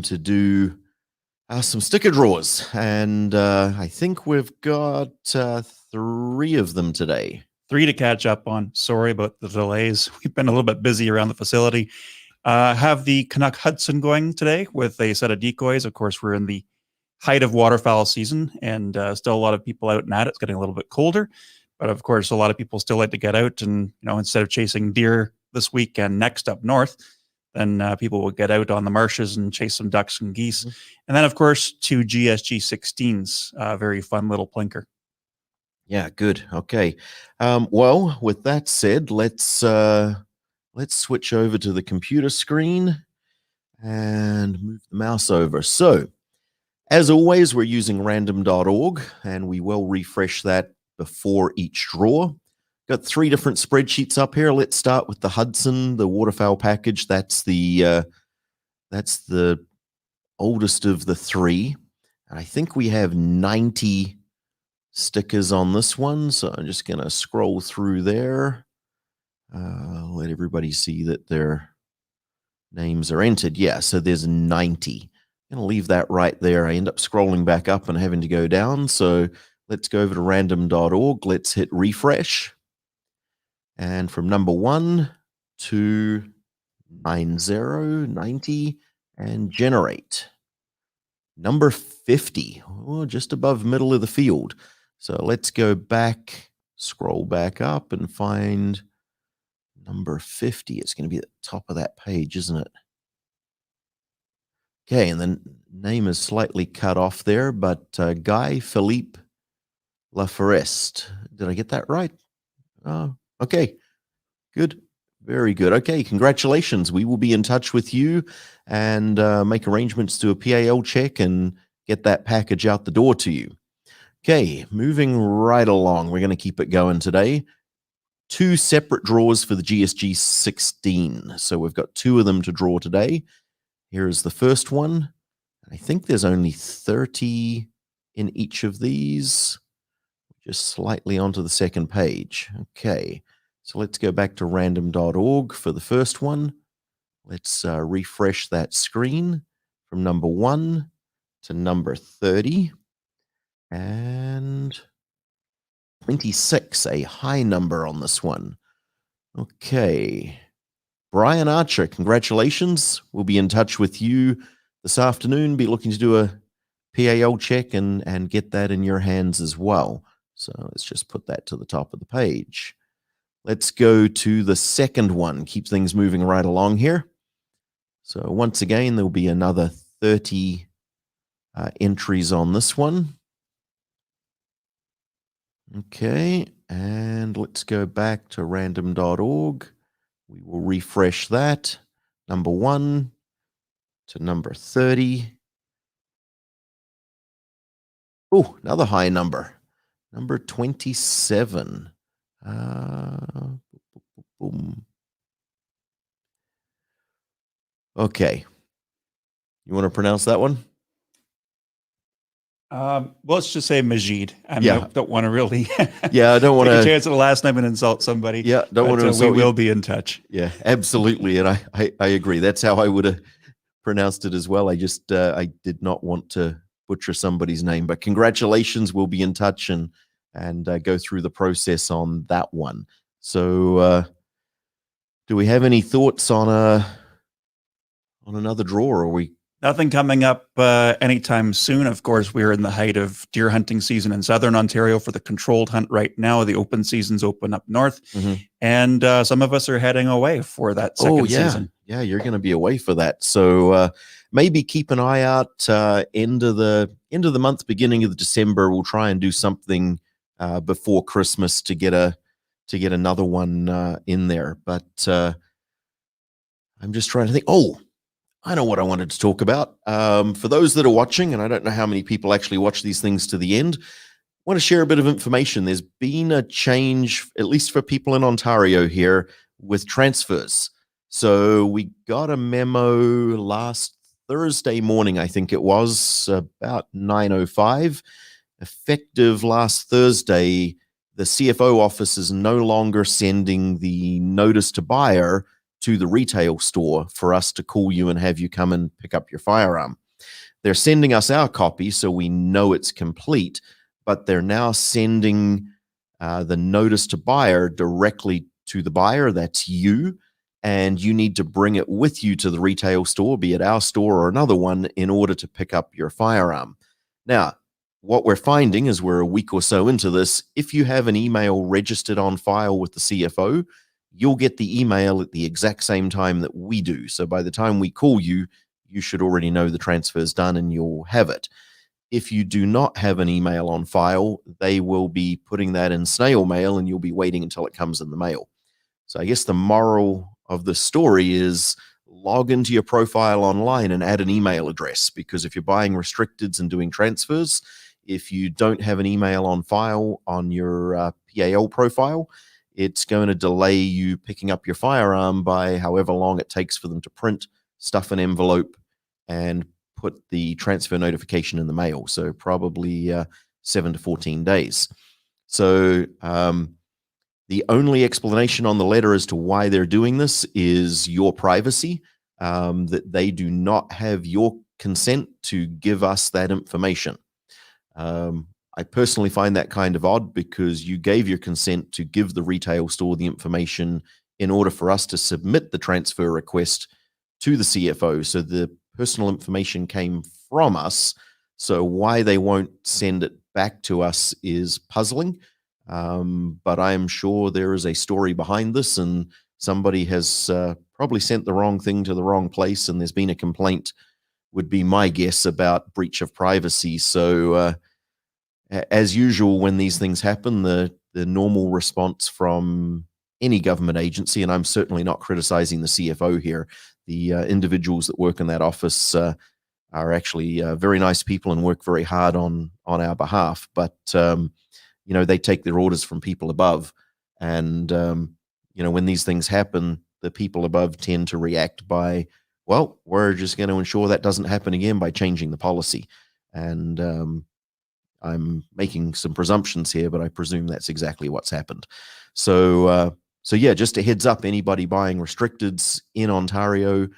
to do some sticker draws, and I think we've got 3 of them today. 3 to catch up on. Sorry about the delays. We've been a little bit busy around the facility. Have the Canuck Hudson going today with a set of decoys. Of course, we're in the height of waterfowl season, and still a lot of people out and at it. It's getting a little bit colder, but of course, a lot of people still like to get out and, instead of chasing deer this week and next up north, then people will get out on the marshes and chase some ducks and geese. Mm-hmm. And then, of course, 2 GSG 16s, very fun little plinker. Yeah, good. Okay. Well, with that said, let's switch over to the computer screen and move the mouse over. So, as always, we're using random.org, and we will refresh that before each draw. Got 3 different spreadsheets up here. Let's start with the Hudson, the waterfowl package. That's the oldest of the 3. And I think we have 90 stickers on this one. So I'm just going to scroll through there. Let everybody see that their names are entered. Yeah, so there's 90. I'm going to leave that right there. I end up scrolling back up and having to go down. So let's go over to random.org. Let's hit refresh. And from number 1 to 90, and generate. Number 50, just above middle of the field. So let's go back, scroll back up and find number 50. It's going to be at the top of that page, isn't it? Okay, and the name is slightly cut off there, but Guy Philippe Laforest. Did I get that right? Okay, good. Very good. Okay, congratulations. We will be in touch with you and make arrangements to a PAL check and get that package out the door to you. Okay, moving right along. We're going to keep it going today. 2 separate draws for the GSG 16. So we've got 2 of them to draw today. Here is the first one. I think there's only 30 in each of these. Just slightly onto the second page. Okay, so let's go back to random.org for the first one. Let's refresh that screen from number 1 to number 30. And 26, a high number on this one. Okay. Brian Archer, congratulations. We'll be in touch with you this afternoon. Be looking to do a PAL check and get that in your hands as well. So let's just put that to the top of the page. Let's go to the second one. Keep things moving right along here. So once again, there'll be another 30 entries on this one. Okay, and let's go back to random.org. We will refresh that. Number 1 to number 30. Oh, another high number. Number 27. Boom. Okay. You want to pronounce that one? Let's just say Majid. I don't want to really I don't want to take a chance at the last name and insult somebody. Yeah, don't want to insult we will be in touch. Yeah, absolutely. And I agree. That's how I would have pronounced it as well. I just I did not want to butcher somebody's name. But congratulations. We'll be in touch and go through the process on that one. So do we have any thoughts on another draw, or are we? Nothing coming up anytime soon. Of course, we're in the height of deer hunting season in southern Ontario for the controlled hunt right now. The open season's open up north, and some of us are heading away for that second season. Yeah, you're going to be away for that. So maybe keep an eye out. End of the month, beginning of December, we'll try and do something before Christmas to get another one in there. But I'm just trying to think. Oh, I know what I wanted to talk about. For those that are watching, and I don't know how many people actually watch these things to the end, I want to share a bit of information. There's been a change, at least for people in Ontario here, with transfers. So we got a memo last Thursday morning, I think it was, about 9:05. Effective last Thursday, the CFO office is no longer sending the notice to buyer to the retail store for us to call you and have you come and pick up your firearm. They're sending us our copy so we know it's complete, but they're now sending the notice to buyer directly to the buyer. That's you. And you need to bring it with you to the retail store, be it our store or another one, in order to pick up your firearm. Now, what we're finding is we're a week or so into this. If you have an email registered on file with the CFO, you'll get the email at the exact same time that we do. So by the time we call you, you should already know the transfer is done and you'll have it. If you do not have an email on file, they will be putting that in snail mail and you'll be waiting until it comes in the mail. So I guess the moral of the story is log into your profile online and add an email address, because if you're buying restricteds and doing transfers, if you don't have an email on file on your PAL profile, it's going to delay you picking up your firearm by however long it takes for them to print, stuff an envelope, and put the transfer notification in the mail. So probably 7 to 14 days. So the only explanation on the letter as to why they're doing this is your privacy, that they do not have your consent to give us that information. I personally find that kind of odd, because you gave your consent to give the retail store the information in order for us to submit the transfer request to the CFO. So the personal information came from us. So why they won't send it back to us is puzzling. But I am sure there is a story behind this, and somebody has probably sent the wrong thing to the wrong place, and there's been a complaint, would be my guess, about breach of privacy. So as usual, when these things happen, the normal response from any government agency, and I'm certainly not criticizing the CFO here, the individuals that work in that office are actually very nice people and work very hard on our behalf. But they take their orders from people above. And, when these things happen, the people above tend to react by, well, we're just going to ensure that doesn't happen again by changing the policy. And I'm making some presumptions here, but I presume that's exactly what's happened. So yeah, just a heads up, anybody buying restricteds in Ontario,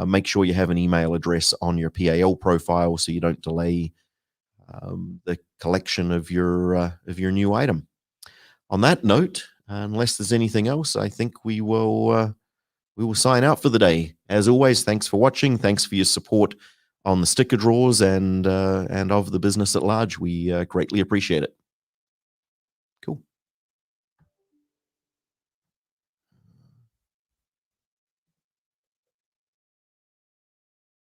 make sure you have an email address on your PAL profile so you don't delay the collection of your new item. On that note, unless there's anything else, I think we will sign out for the day. As always, thanks for watching. Thanks for your support on the sticker draws and of the business at large. We greatly appreciate it.